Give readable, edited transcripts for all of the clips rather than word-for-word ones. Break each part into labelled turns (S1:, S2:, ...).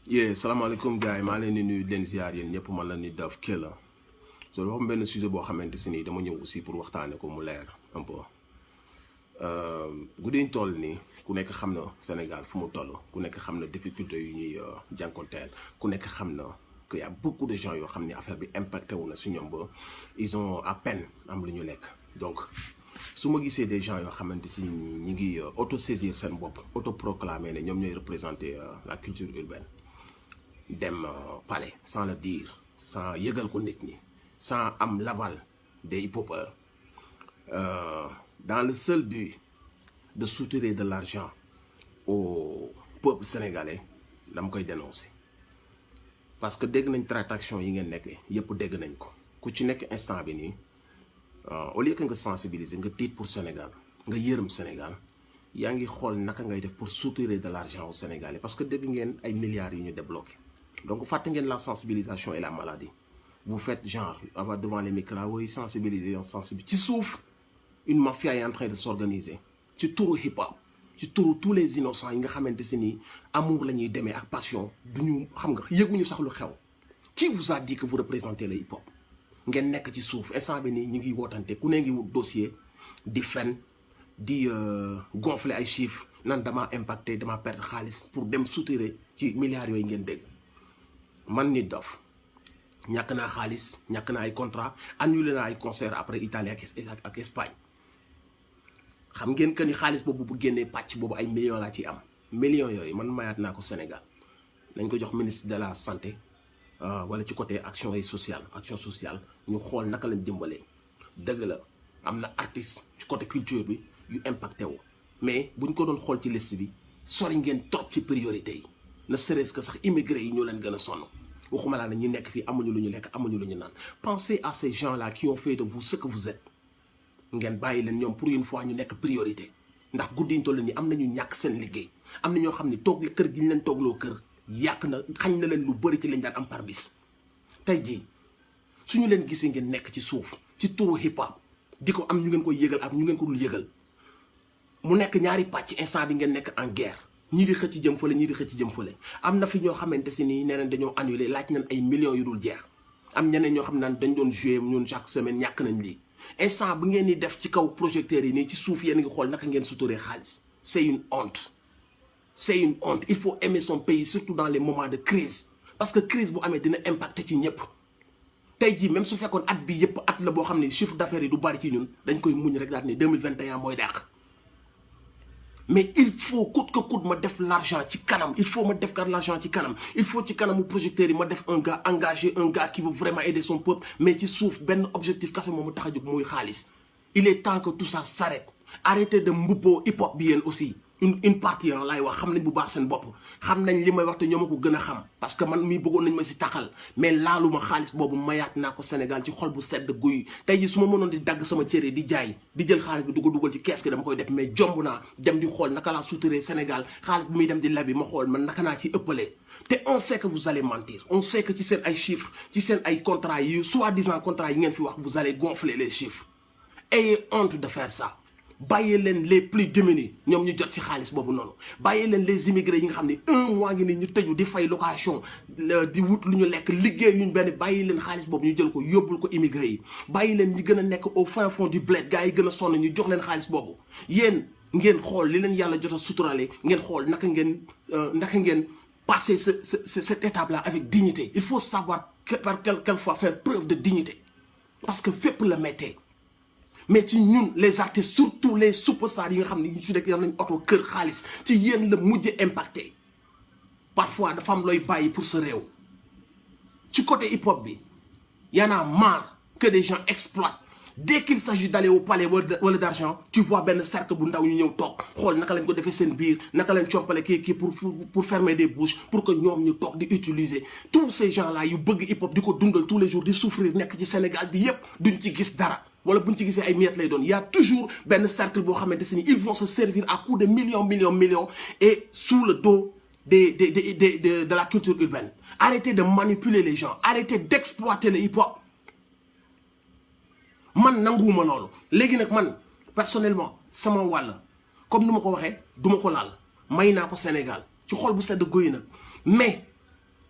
S1: salaamaaleykum gars yi maa leen di nuyu leen ziar yéen ñëpp man la Nit Doff Kella so dafa am benn sujet boo xamante si nii dama ñëw aussi pour waxtaane ko mu leer un peu guddiñ toll nii ku nekk xam na Sénégal fu mu toll ku nekk xam na difficulté yu ñuy jànkonteel ku nekk xam na que y a beaucoup de gens yoo xam ni affaire bi impacté wu na si ñoom ba ils ont à peine am lu ñu lekk donc su ma gisee des gens yoo xamante si ñi ngi auto-saisir seen bopp auto-proclamer ne ñoom ñooy représenter la culture urbaine dem palais sans le dire sans yëgal ko nit ñi sans am l'aval des hip-hopeurs dans le seul but de soutirer de l'argent au peuple sénégalais dama koy dénoncer parce que dégg nañ tractation yi ngeen nekk yëpp dégg nañ ko ku ci nekk instant bi nii au lieu que nga sensibiliser nga tiit pour Sénégal nga yërëm Sénégal yaa ngi xool naka ngay def pour soutirer de l'argent au Sénégalais parce que dégg ngeen ay milliards yu ñu débloqué donc fàtte ngeen la sensibilisation et la maladie vous faites genre avoir devant les micros yi sensibiliser ci suuf une mafia est en train de s'organiser ci turu hip hop ci turu tous les innocents yi nga xamante si ni amour la ñuy demee ak passion duñu xam nga yëguñu sax lu xew qui vous a dit que vous représentez le hip hop ngeen nekk ci suuf instant bi nii ñu ngi wootante ku ne ngi wut dossier di fen di gonfler ay chiffres nan dama impacté dama perdre xaalis pour dem soutirer ci milliards yooyu ngeen dégg man Nit Doff ñàkk naa xaalis ñàkk naa ay contrat annulé naa ay concert après Italie ak Espagne xam ngeen que ni xaalis boobu bu génnee pàcc boobu ay millions laa ciy am millions yooyu man mayaat naa ko Sénégal nañ ko jox ministre de la santé wala ci côté action sociale ñu xool naka lañ dimbalee dëgg la am na artiste ci côté culture bi yu impacté wu mais buñ ko doon xool ci liste bi sori ngeen trop ci priorité yi ne serait-ce que sax immigré yi ñoo leen gën a sonn waxuma laa ne ñu nekk fii amuñu lu ñu lekk amuñu lu ñu naan pensez à ces gens-là qui ont fait de vous ce que vous êtes ngeen bàyyi leen ñoom pour une fois ñu nekk priorité ndax guddiñ toll nii am nañu ñàkk seen liggéey am na ñoo xam ne toog kër gi ñu leen toogloo kër yàq na xañ na leen lu bëri ci lañ daan am par bis tey jii suñu leen gisee ngeen nekk ci suuf ci turu hip hop di ko am ñu ngeen koy yëgal am ñu ngeen ko dul yëgal mu nekk ñaari pàcc instant bi ngeen nekk en guerre ñii di xëcc jëm fële ñii di xëcc jëm fële am na fi ñoo xamante si nii nee nañ dañoo annulé laaj nañ ay millions yu dul jeex am ñeneen ñoo xam naan dañ doon jouer ñun chaque semaine ñàkk nañ lii instant bu ngeen di def ci kaw projecteurs yi nii ci suuf yéen ngi xool naka ngeen suturee xaalis c'est une honte il faut aimer son pays surtout dans les moments de crise parce que crise bu amee dina impacter ci ñëpp tey jii même su fekkoon at bi yëpp at la boo xam ne chiffre d'affaires yi du bari ci ñun dañ koy muñ rek daal ne 2021 mooy dàq mais il faut coûte que coûte ma def l'argent ci kanam il faut ma def car l'argent ci kanam il faut ci kanamu projecteurs yi ma def un gars engagé un gars qui veut vraiment aider son peuple mais ci suuf benn objectif kese moomu tax a jóg muy xaalis il est temps que tout ça s'arrête arrêtez de mbubboo hip hop bi yéen aussi une partie laay wax xam nañ bu baax seen bopp xam nañ li may wax te ñoo ma ko gën a xam parce que man mii bëggoon nañ ma si taxal mais laaluma xaalis boobu mayaat naa ko Sénégal ci xol bu sedd guy tey ji su ma mënoon di dagg sama cere di jaay di jël xaalis bi dugal ci kees gi dama koy def mais jomb naa dem di xool naka laa suturee Sénégal xaalis bi muy dem di lebi ma xool man naka naa ci ëppalee te on sait que vous allez mentir on sait que ci seen ay chiffres ci seen ay contrats yi soi-disant contrats yi ngeen fi wax vous allez gonfler les chiffres ayez honte de faire ça bàyyee leen les plus démunis ñoom ñu jot ci xaalis boobu noonu bàyyee leen les immigrés yi nga xam ne un mois ngi nii ñu tëju di fay location di wut lu ñu lekk liggéey yuñ benn bàyyi leen xaalis boobu ñu jël ko yóbbul ko immigré yi bàyyi leen ñi gën a nekk au fin fond du bled gars yi gën a sonn ñu jox leen xaalis boobu yéen ngeen xool li leen yàlla jot a suturale ngeen xool naka ngeen passer cette étape là avec dignité il faut savoir par quelquefois faire preuve de dignité parce que fépp la mettee mais ci ñun les artistes surtout les superstars yi nga xam ne ñu su nekk yam nañ oto kër xaalis ci yéen la mujj impacté parfois dafa am looy bàyyi pour sa réew ci côté hip hop bi y en a marre que des gens exploitent dès qu'il s'agit d'aller au palais wala d'argent tu vois benn cercle bu ndaw ñu ñëw toog xool naka lañ ko defee seen biir naka lañ compale kii pour fermer des bouches pour que ñoom ñu toog di utiliser tous ces gens là yu bëgg hip hop di ko dundal tous les jours di souffrir nekk ci Sénégal bi yépp duñ ci gis dara wala buñ ci gisee ay miettes lay doon y a toujours benn cercle boo xamante si ni ils vont se servir à coups de millions et sous le dos de la culture urbaine arrêtez de manipuler les gens arrêtez d'exploiter le hip hop man nanguwuma loolu léegi nag man personnellement sama wàll comme ni ma ko waxee duma ko laal may naa ko Sénégal ci xol bu sedd guy nag mais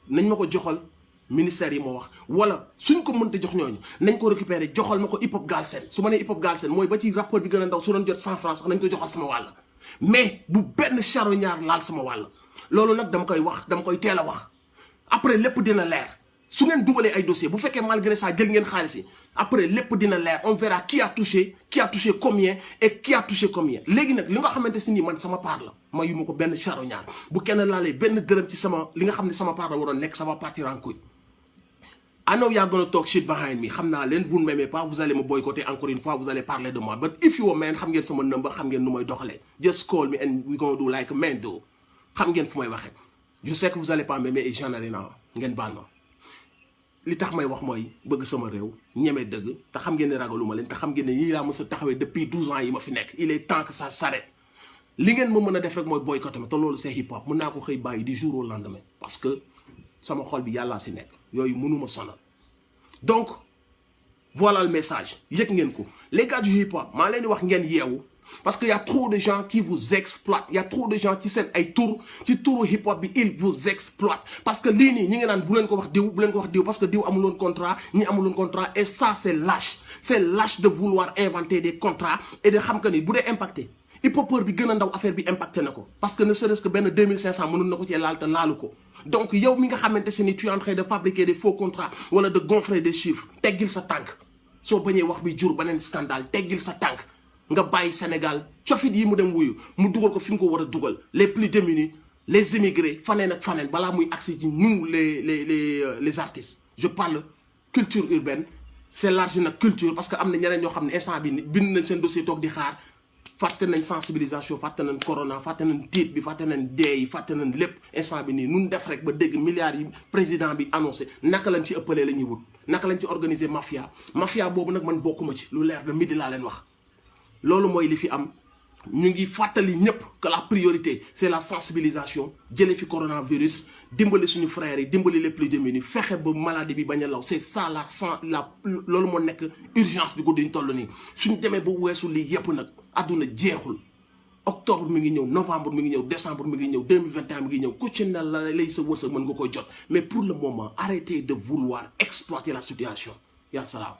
S1: nañ ma ko joxal ministère yi moo wax wala suñ ko mënta jox ñooñu nañ ko récupérer joxal ma ko hip hop Galsen su ma nee hip hop Galsen mooy ba ci rapport bi gën a ndaw su doon jot 100 francs sax nañ ko joxal sama wàll mais bu benn charognard laal sama wàll loolu nag dama koy wax dama koy teel a wax après lépp dina leer su ngeen dugalee ay dossier bu fekkee malgré ça jël ngeen xaalis yi après lépp dina leer on verra qui a touché combien et qui a touché combien léegi nag li nga xamante si nii man sama part la ma yu ma ko benn charognard bu kenn laalee benn dërëm ci sama li nga xam ne sama part la waroon nekk sama partir en couille. I know you're gonna talk shit behind me xam naa leen vous ne m'aimez pas vous allez me boycotter encore une fois vous allez parler de moi but if you are man xam ngeen sama number xam ngeen nu may doxalee just call me and we gonna do like a man do xam ngeen fu may waxee je sais que vous allez pas m'aimer et j'en ai rien ngeen baal ma li tax may wax mooy bëgg sama réew ñeme dëgg te xam ngeen ne ragaluma leen te xam ngeen ne yii laa mës a taxawee depuis 12 ans yi ma fi nekk il est temps que ça s'arrête li ngeen ma mën a def rek mooy boycotter ma te loolu c'est hip hop mën naa ko xëy bàyyi du jour au lendemain parce que sama xol bi yàllaa si nekk yooyu mënuma sonal donc voilà le message yëg ngeen ko les gars du hip hop maa leen di wax ngeen yeewu parce que y a trop de gens qui vous exploitent y a trop de gens ci seen ay tur ci turu hip hop bi ils vous exploitent parce que lii nii ñi ngi naan bu leen ko wax diw bu leen ko wax diw parce que diw amuloon contrat ñi amuloon contrat et ça c'est lâche de vouloir inventer des contrats et de xam que ni bu dee impacté hip hopeur bi gën a ndaw affaire bi impacté na ko parce que ne serait-ce que benn 2500 mënoon na ko cee laal te laalu ko donc yow mi nga xamante se ni tu es en train de fabriquer des faux contrats wala de gonfler des chiffres teggil sa tànk soo bañee wax bi jur beneen scandale teggil sa tànk nga bàyyi Sénégal cofit yi mu dem wuyu mu dugal ko fi mu ko war a dugal les plus démunis les immigrés faneen ak faneen balaa muy accès ci nous les artistes je parle culture urbaine c'est large nag culture parce que am na ñeneen ñoo xam ne instant bi bind nañ seen dossier toog di xaar fàtte nañ sensibilisation fàtte nañ corona fàtte nañ tiit bi fàtte nañ dee yi fàtte nañ lépp instant bi nii nun def rek ba dégg milliards yi président bi annoncé naka lañ ci ëppalee la ñuy wut naka lañ ci organiser mafia boobu nag man bokkuma ci lu leer de midi laa leen wax loolu mooy li fi am ñu ngi fàttali ñëpp que la priorité c'est la sensibilisation jëlee fi coronavirus dimbali suñu frères yi dimbali les plus démunis fexe ba maladie bi bañ a law c'est ça loolu moo nekk urgence bi guddiñ toll nii suñ demee ba weesu lii yëpp nag àdduna jeexul octobre mi ngi ñëw novembre mi ngi ñëw décembre mi ngi ñëw 2021 mi ngi ñëw ku ci ne la lay sa wërsëg mën nga koy jot mais pour le moment arrêtez de vouloir exploiter la situation yaa salaam